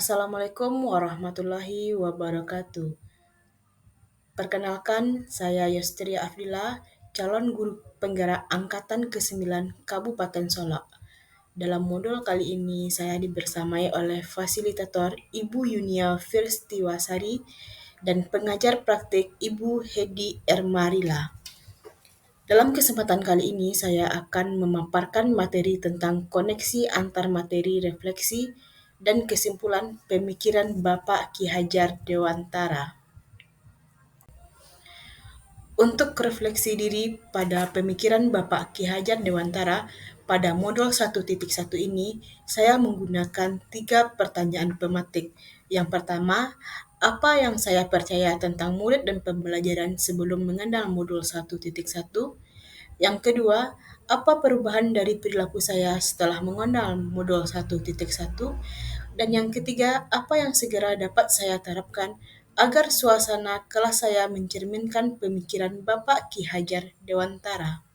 Assalamualaikum warahmatullahi wabarakatuh. Perkenalkan, saya Yostria Afdillah, calon guru penggerak Angkatan ke-9 Kabupaten Solok. Dalam modul kali ini, saya dibersamai oleh fasilitator Ibu Yunia Firstiwasari dan pengajar praktik Ibu Hedi Ermarila. Dalam kesempatan kali ini, saya akan memaparkan materi tentang koneksi antar materi refleksi dan kesimpulan pemikiran Bapak Ki Hajar Dewantara. Untuk refleksi diri pada pemikiran Bapak Ki Hajar Dewantara pada modul 1.1 ini, saya menggunakan 3 pertanyaan pematik. Yang pertama, apa yang saya percaya tentang murid dan pembelajaran sebelum mengenal modul 1.1? Yang kedua, apa perubahan dari perilaku saya setelah mengenal modul 1.1? Dan yang ketiga, apa yang segera dapat saya terapkan agar suasana kelas saya mencerminkan pemikiran Bapak Ki Hajar Dewantara.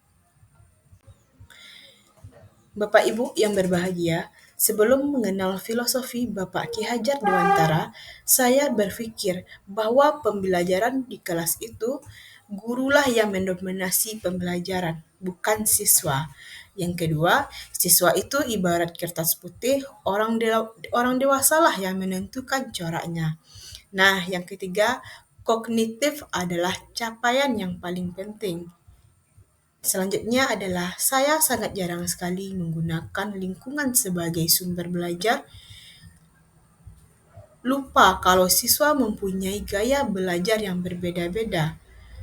Bapak Ibu yang berbahagia, sebelum mengenal filosofi Bapak Ki Hajar Dewantara, saya berpikir bahwa pembelajaran di kelas itu gurulah yang mendominasi pembelajaran, bukan siswa. Yang kedua, siswa itu ibarat kertas putih, orang dewasalah yang menentukan coraknya. Nah, yang ketiga, kognitif adalah capaian yang paling penting. Selanjutnya adalah saya sangat jarang sekali menggunakan lingkungan sebagai sumber belajar. Lupa kalau siswa mempunyai gaya belajar yang berbeda-beda.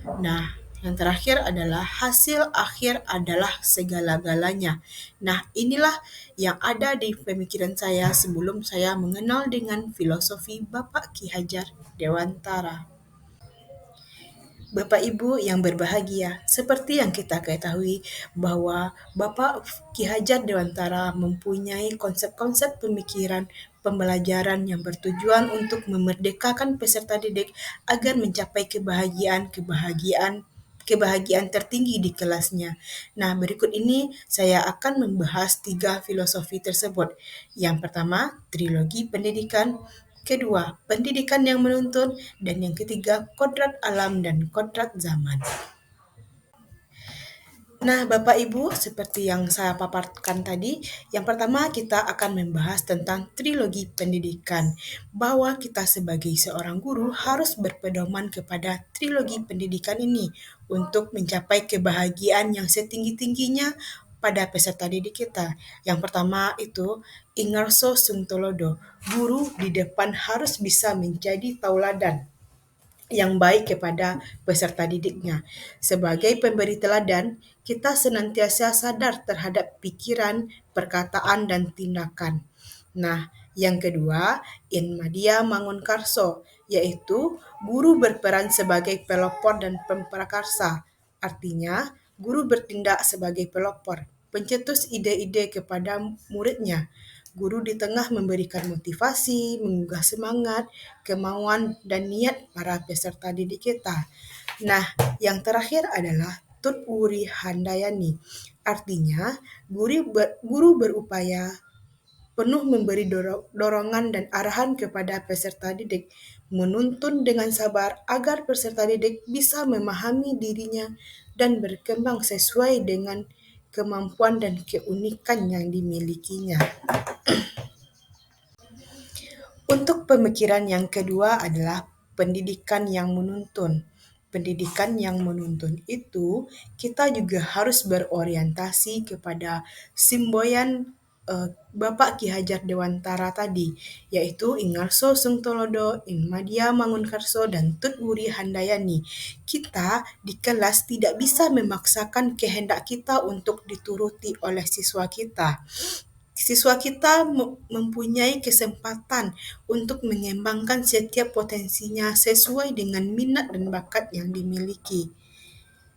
Nah, yang terakhir adalah hasil akhir adalah segala-galanya. Nah, inilah yang ada di pemikiran saya sebelum saya mengenal dengan filosofi Bapak Ki Hajar Dewantara. Bapak Ibu yang berbahagia, seperti yang kita ketahui bahwa Bapak Ki Hajar Dewantara mempunyai konsep-konsep pemikiran pembelajaran yang bertujuan untuk memerdekakan peserta didik agar mencapai kebahagiaan tertinggi di kelasnya. Nah, berikut ini saya akan membahas 3 filosofi tersebut. Yang pertama, trilogi pendidikan. Kedua, pendidikan yang menuntun. Dan yang ketiga, kodrat alam dan kodrat zaman. Nah, Bapak Ibu, seperti yang saya paparkan tadi, yang pertama kita akan membahas tentang trilogi pendidikan, bahwa kita sebagai seorang guru harus berpedoman kepada trilogi pendidikan ini untuk mencapai kebahagiaan yang setinggi-tingginya pada peserta didik kita. Yang pertama itu, Ingarso Sungtolodo, guru di depan harus bisa menjadi tauladan yang baik kepada peserta didiknya. Sebagai pemberi teladan, kita senantiasa sadar terhadap pikiran, perkataan, dan tindakan. Nah, yang kedua, In Madya Mangunkarso, yaitu guru berperan sebagai pelopor dan pemprakarsa. Artinya, guru bertindak sebagai pelopor, pencetus ide-ide kepada muridnya. Guru di tengah memberikan motivasi, menggugah semangat, kemauan, dan niat para peserta didik kita. Nah, yang terakhir adalah Tut Wuri Handayani. Artinya, guru berupaya penuh memberi dorongan dan arahan kepada peserta didik, menuntun dengan sabar agar peserta didik bisa memahami dirinya dan berkembang sesuai dengan kemampuan dan keunikan yang dimilikinya. Untuk pemikiran yang kedua adalah pendidikan yang menuntun. Pendidikan yang menuntun itu kita juga harus berorientasi kepada simboyan Bapak Ki Hajar Dewantara tadi, yaitu Ingarso Sungtolodo, In Madya Mangunkarso, dan Tut Wuri Handayani. Kita di kelas tidak bisa memaksakan kehendak kita untuk dituruti oleh siswa kita. Siswa kita mempunyai kesempatan untuk mengembangkan setiap potensinya sesuai dengan minat dan bakat yang dimiliki.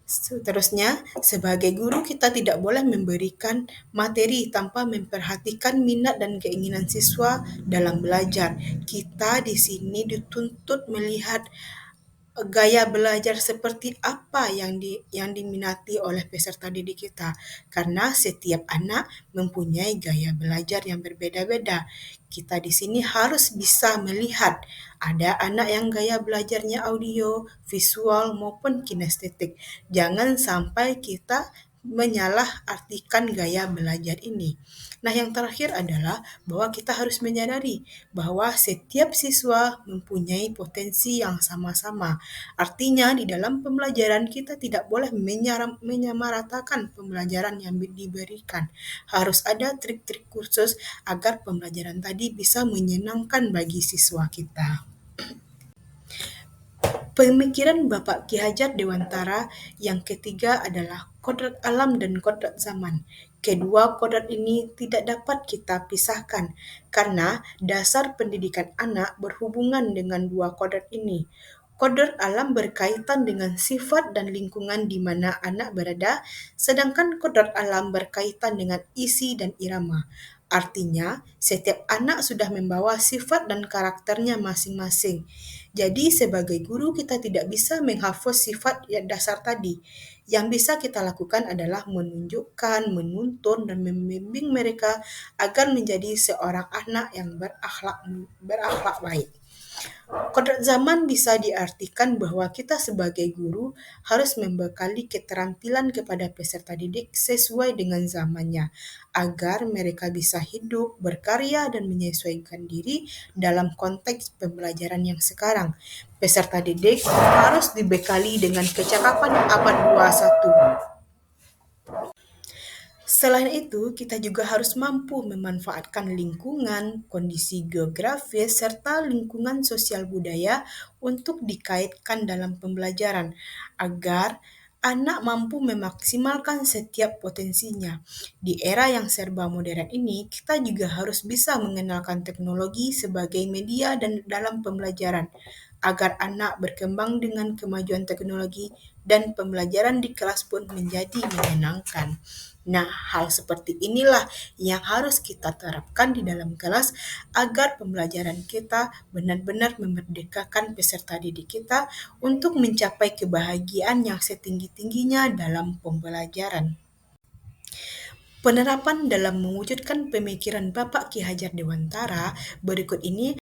Seterusnya, sebagai guru kita tidak boleh memberikan materi tanpa memperhatikan minat dan keinginan siswa dalam belajar. Kita di sini dituntut melihat gaya belajar seperti apa yang diminati oleh peserta didik kita, karena setiap anak mempunyai gaya belajar yang berbeda-beda. Kita di sini harus bisa melihat ada anak yang gaya belajarnya audio, visual maupun kinestetik. Jangan sampai kita menyalahartikan gaya belajar ini. Nah, yang terakhir adalah bahwa kita harus menyadari bahwa setiap siswa mempunyai potensi yang sama-sama. Artinya, di dalam pembelajaran kita tidak boleh menyamaratakan pembelajaran yang diberikan. Harus ada trik-trik khusus agar pembelajaran tadi bisa menyenangkan bagi siswa kita. Pemikiran Bapak Ki Hajar Dewantara yang ketiga adalah kodrat alam dan kodrat zaman. Kedua kodrat ini tidak dapat kita pisahkan karena dasar pendidikan anak berhubungan dengan dua kodrat ini. Kodrat alam berkaitan dengan sifat dan lingkungan di mana anak berada, sedangkan kodrat alam berkaitan dengan isi dan irama. Artinya, setiap anak sudah membawa sifat dan karakternya masing-masing. Jadi sebagai guru kita tidak bisa menghafal sifat yang dasar tadi. Yang bisa kita lakukan adalah menunjukkan, menuntun, dan membimbing mereka agar menjadi seorang anak yang berakhlak baik. Kodrat zaman bisa diartikan bahwa kita sebagai guru harus membekali keterampilan kepada peserta didik sesuai dengan zamannya, agar mereka bisa hidup, berkarya, dan menyesuaikan diri dalam konteks pembelajaran yang sekarang. Peserta didik harus dibekali dengan kecakapan abad 21. Selain itu, kita juga harus mampu memanfaatkan lingkungan, kondisi geografis, serta lingkungan sosial budaya untuk dikaitkan dalam pembelajaran, agar anak mampu memaksimalkan setiap potensinya. Di era yang serba modern ini, kita juga harus bisa mengenalkan teknologi sebagai media dan dalam pembelajaran, agar anak berkembang dengan kemajuan teknologi dan pembelajaran di kelas pun menjadi menyenangkan. Nah, hal seperti inilah yang harus kita terapkan di dalam kelas agar pembelajaran kita benar-benar memerdekakan peserta didik kita untuk mencapai kebahagiaan yang setinggi-tingginya dalam pembelajaran. Penerapan dalam mewujudkan pemikiran Bapak Ki Hajar Dewantara berikut ini